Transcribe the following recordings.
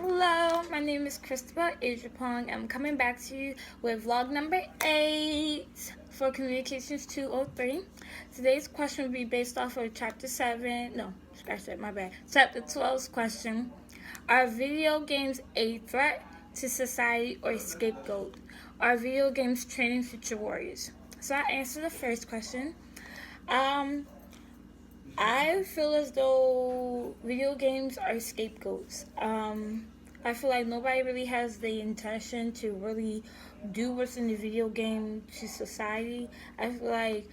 Hello, my name is Christopher Ajapong. I'm coming back to you with vlog number 8 for Communications 203. Today's question will be based off of chapter 7, no, scratch that, my bad, chapter 12's question. Are video games a threat to society or a scapegoat? Are video games training future warriors? So I answer the first question. I feel as though video games are scapegoats. I feel like nobody really has the intention to really do what's in the video game to society. I feel like,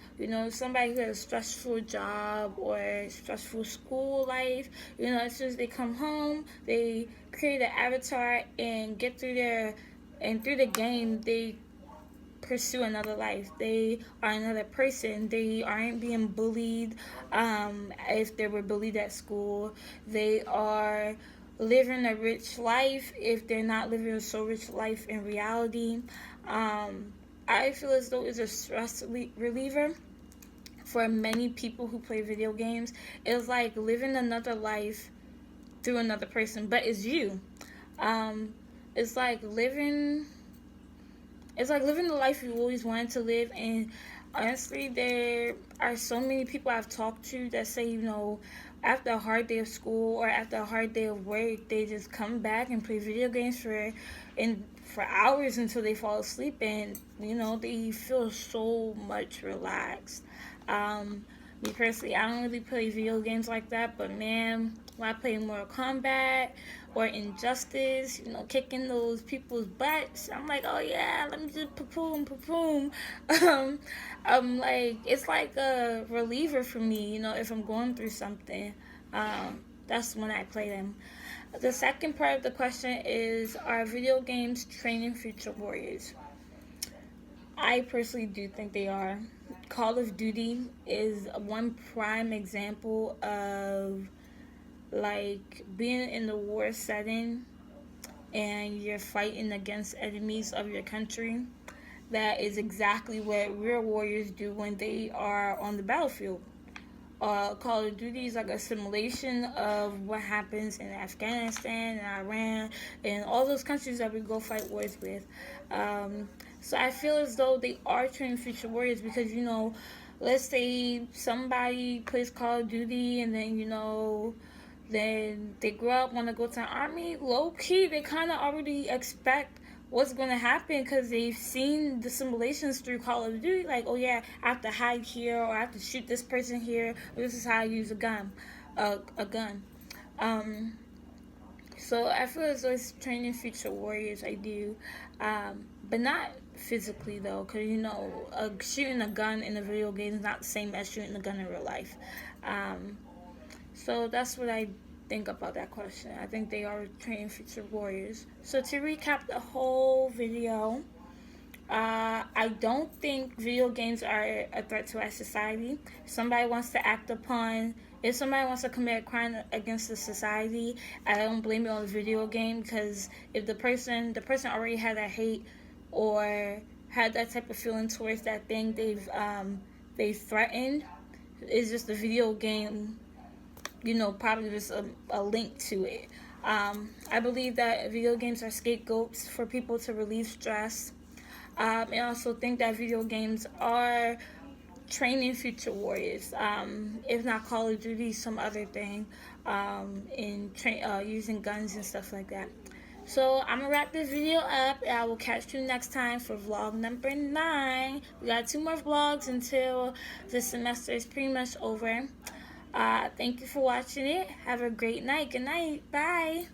somebody who has a stressful job or stressful school life, as soon as they come home, they create an avatar and get through through the game, they pursue another life. They are another person. They aren't being bullied if they were bullied at school. They are living a rich life if they're not living a so rich life in reality. I feel as though it's a stress reliever for many people who play video games. It's like living another life through another person, but it's you. It's like living the life you always wanted to live. And honestly, there are so many people I've talked to that say, after a hard day of school or after a hard day of work, they just come back and play video games for hours until they fall asleep, and they feel so much relaxed. Me personally, I don't really play video games like that, but man, when I play Mortal Kombat or Injustice, kicking those people's butts, I'm like, oh yeah, let me just pa-poom. It's like a reliever for me, if I'm going through something. That's when I play them. The second part of the question is, are video games training future warriors? I personally do think they are. Call of Duty is one prime example of being in the war setting and you're fighting against enemies of your country. That is exactly what real warriors do when they are on the battlefield. Call of Duty is like a simulation of what happens in Afghanistan and Iran and all those countries that we go fight wars with. So I feel as though they are training future warriors because, let's say somebody plays Call of Duty and then they grow up, want to go to the army. Low-key, they kind of already expect what's going to happen because they've seen the simulations through Call of Duty. Like, oh yeah, I have to hide here, or I have to shoot this person here, or this is how I use a gun. So I feel as though it's training future warriors. I do, but not physically though, because shooting a gun in a video game is not the same as shooting a gun in real life. So that's what I think about that question. I think they are training future warriors. So to recap the whole video, I don't think video games are a threat to our society. If somebody wants to commit a crime against the society, I don't blame it on the video game, because if the person already had that hate or had that type of feeling towards that thing they threatened, it's just the video game, probably just a link to it. I believe that video games are scapegoats for people to relieve stress. I also think that video games are training future warriors. If not Call of Duty, some other thing, using guns and stuff like that. So I'm gonna wrap this video up, and I will catch you next time for vlog number 9. We got 2 more vlogs until the semester is pretty much over. Thank you for watching it. Have a great night. Good night. Bye.